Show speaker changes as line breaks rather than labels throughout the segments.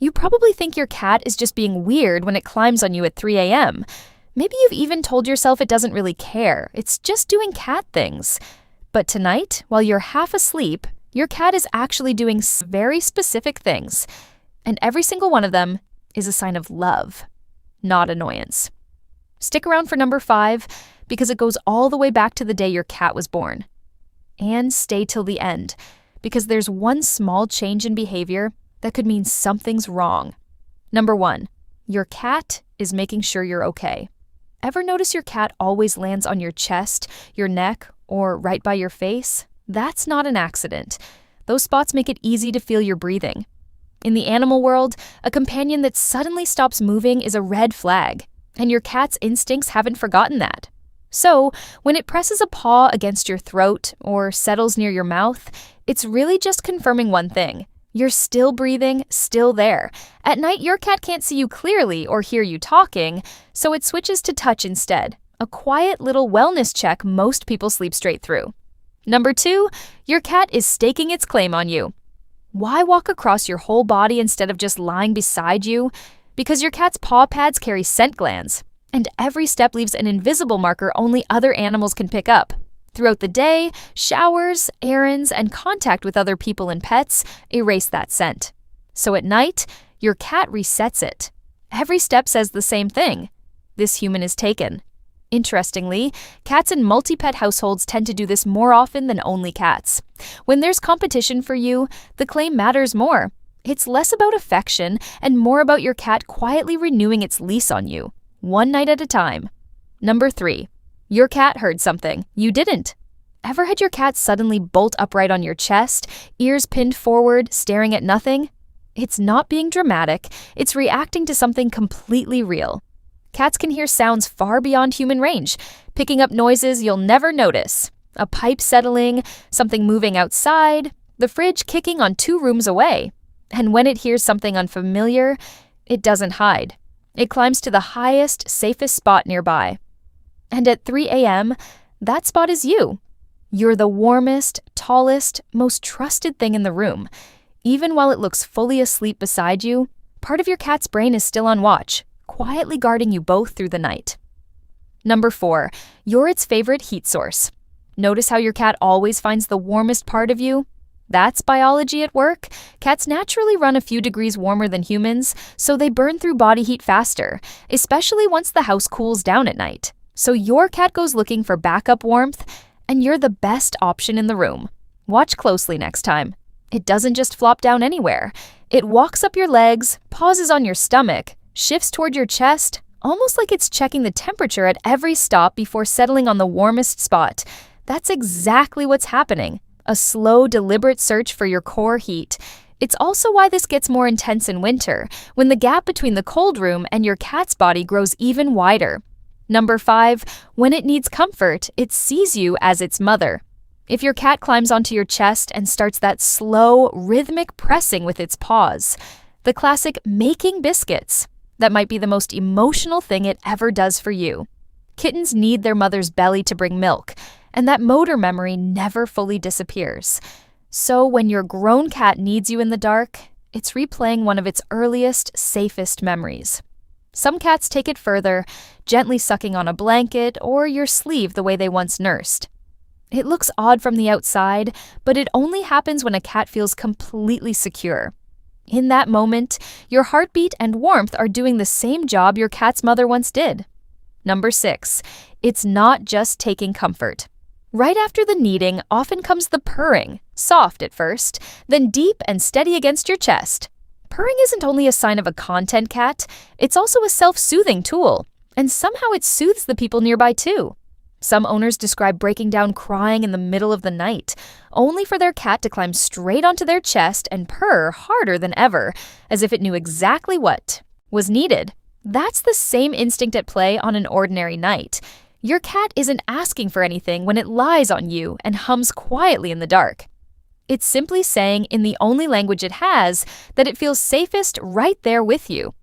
You probably think your cat is just being weird when it climbs on you at 3 a.m. Maybe you've even told yourself it doesn't really care, it's just doing cat things. But tonight, while you're half asleep, your cat is actually doing very specific things. And every single one of them is a sign of love, not annoyance. Stick around for number 5 because it goes all the way back to the day your cat was born. And stay till the end because there's one small change in behavior that could mean something's wrong. Number 1, your cat is making sure you're okay. Ever notice your cat always lands on your chest, your neck, or right by your face? That's not an accident. Those spots make it easy to feel your breathing. In the animal world, a companion that suddenly stops moving is a red flag, and your cat's instincts haven't forgotten that. So, when it presses a paw against your throat or settles near your mouth, it's really just confirming one thing. You're still breathing, still there. At night, your cat can't see you clearly or hear you talking, so it switches to touch instead. A quiet little wellness check most people sleep straight through. Number 2, your cat is staking its claim on you. Why walk across your whole body instead of just lying beside you? Because your cat's paw pads carry scent glands, and every step leaves an invisible marker only other animals can pick up. Throughout the day, showers, errands, and contact with other people and pets erase that scent. So at night, your cat resets it. Every step says the same thing. This human is taken. Interestingly, cats in multi-pet households tend to do this more often than only cats. When there's competition for you, the claim matters more. It's less about affection and more about your cat quietly renewing its lease on you, one night at a time. Number 3. Your cat heard something. You didn't. Ever had your cat suddenly bolt upright on your chest, ears pinned forward, staring at nothing? It's not being dramatic. It's reacting to something completely real. Cats can hear sounds far beyond human range, picking up noises you'll never notice. A pipe settling, something moving outside, the fridge kicking on 2 rooms away. And when it hears something unfamiliar, it doesn't hide. It climbs to the highest, safest spot nearby. And at 3 a.m., that spot is you. You're the warmest, tallest, most trusted thing in the room. Even while it looks fully asleep beside you, part of your cat's brain is still on watch, quietly guarding you both through the night. Number 4, you're its favorite heat source. Notice how your cat always finds the warmest part of you? That's biology at work. Cats naturally run a few degrees warmer than humans, so they burn through body heat faster, especially once the house cools down at night. So your cat goes looking for backup warmth, and you're the best option in the room. Watch closely next time. It doesn't just flop down anywhere. It walks up your legs, pauses on your stomach, shifts toward your chest, almost like it's checking the temperature at every stop before settling on the warmest spot. That's exactly what's happening. A slow, deliberate search for your core heat. It's also why this gets more intense in winter, when the gap between the cold room and your cat's body grows even wider. Number 5, when it needs comfort, it sees you as its mother. If your cat climbs onto your chest and starts that slow, rhythmic pressing with its paws, the classic making biscuits, that might be the most emotional thing it ever does for you. Kittens need their mother's belly to bring milk, and that motor memory never fully disappears. So when your grown cat needs you in the dark, it's replaying one of its earliest, safest memories. Some cats take it further, gently sucking on a blanket or your sleeve the way they once nursed. It looks odd from the outside, but it only happens when a cat feels completely secure. In that moment, your heartbeat and warmth are doing the same job your cat's mother once did. Number 6, it's not just taking comfort. Right after the kneading often comes the purring, soft at first, then deep and steady against your chest. Purring isn't only a sign of a content cat, it's also a self-soothing tool, and somehow it soothes the people nearby too. Some owners describe breaking down crying in the middle of the night, only for their cat to climb straight onto their chest and purr harder than ever, as if it knew exactly what was needed. That's the same instinct at play on an ordinary night. Your cat isn't asking for anything when it lies on you and hums quietly in the dark. It's simply saying in the only language it has that it feels safest right there with you.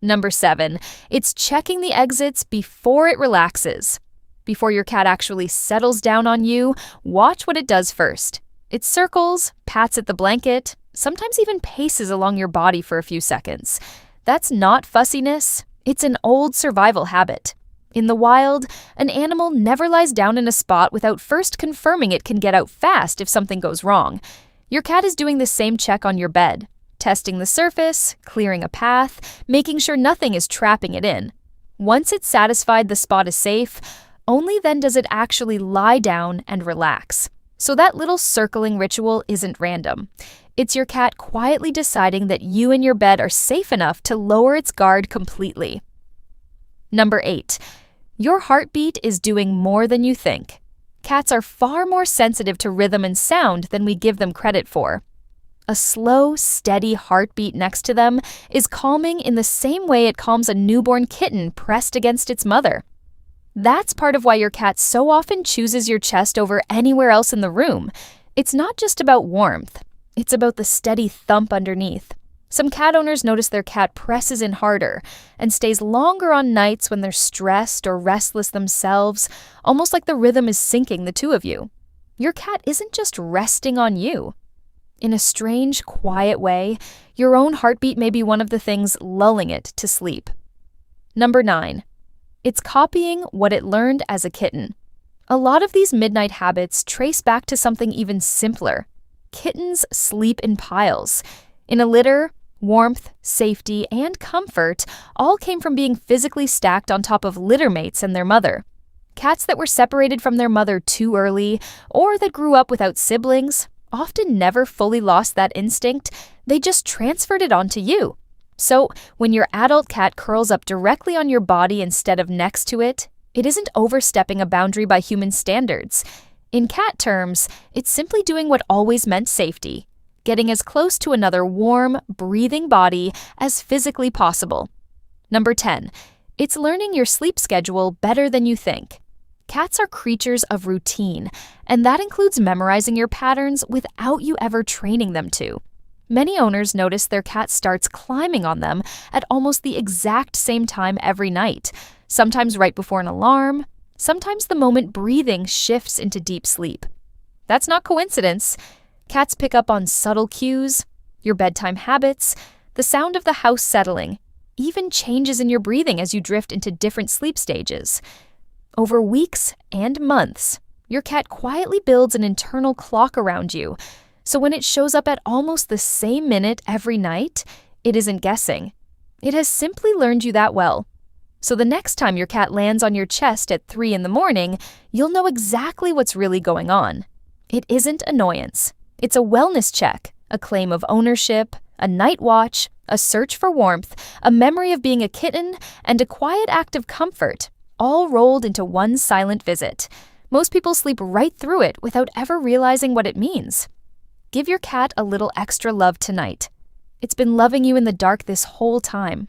Number 7, it's checking the exits before it relaxes. Before your cat actually settles down on you, watch what it does first. It circles, pats at the blanket, sometimes even paces along your body for a few seconds. That's not fussiness, it's an old survival habit. In the wild, an animal never lies down in a spot without first confirming it can get out fast if something goes wrong. Your cat is doing the same check on your bed, testing the surface, clearing a path, making sure nothing is trapping it in. Once it's satisfied the spot is safe, only then does it actually lie down and relax. So that little circling ritual isn't random. It's your cat quietly deciding that you and your bed are safe enough to lower its guard completely. Number 8. Your heartbeat is doing more than you think. Cats are far more sensitive to rhythm and sound than we give them credit for. A slow, steady heartbeat next to them is calming in the same way it calms a newborn kitten pressed against its mother. That's part of why your cat so often chooses your chest over anywhere else in the room. It's not just about warmth. It's about the steady thump underneath. Some cat owners notice their cat presses in harder and stays longer on nights when they're stressed or restless themselves, almost like the rhythm is syncing the two of you. Your cat isn't just resting on you. In a strange, quiet way, your own heartbeat may be one of the things lulling it to sleep. Number 9. It's copying what it learned as a kitten. A lot of these midnight habits trace back to something even simpler. Kittens sleep in piles. In a litter, warmth, safety, and comfort all came from being physically stacked on top of litter mates and their mother. Cats that were separated from their mother too early, or that grew up without siblings, often never fully lost that instinct, they just transferred it onto you. So, when your adult cat curls up directly on your body instead of next to it, it isn't overstepping a boundary by human standards. In cat terms, it's simply doing what always meant safety, getting as close to another warm, breathing body as physically possible. Number 10. It's learning your sleep schedule better than you think. Cats are creatures of routine, and that includes memorizing your patterns without you ever training them to. Many owners notice their cat starts climbing on them at almost the exact same time every night, sometimes right before an alarm, sometimes the moment breathing shifts into deep sleep. That's not coincidence. Cats pick up on subtle cues, your bedtime habits, the sound of the house settling, even changes in your breathing as you drift into different sleep stages. Over weeks and months, your cat quietly builds an internal clock around you, so when it shows up at almost the same minute every night, it isn't guessing. It has simply learned you that well. So the next time your cat lands on your chest at 3 in the morning, you'll know exactly what's really going on. It isn't annoyance. It's a wellness check, a claim of ownership, a night watch, a search for warmth, a memory of being a kitten, and a quiet act of comfort, all rolled into one silent visit. Most people sleep right through it without ever realizing what it means. Give your cat a little extra love tonight. It's been loving you in the dark this whole time.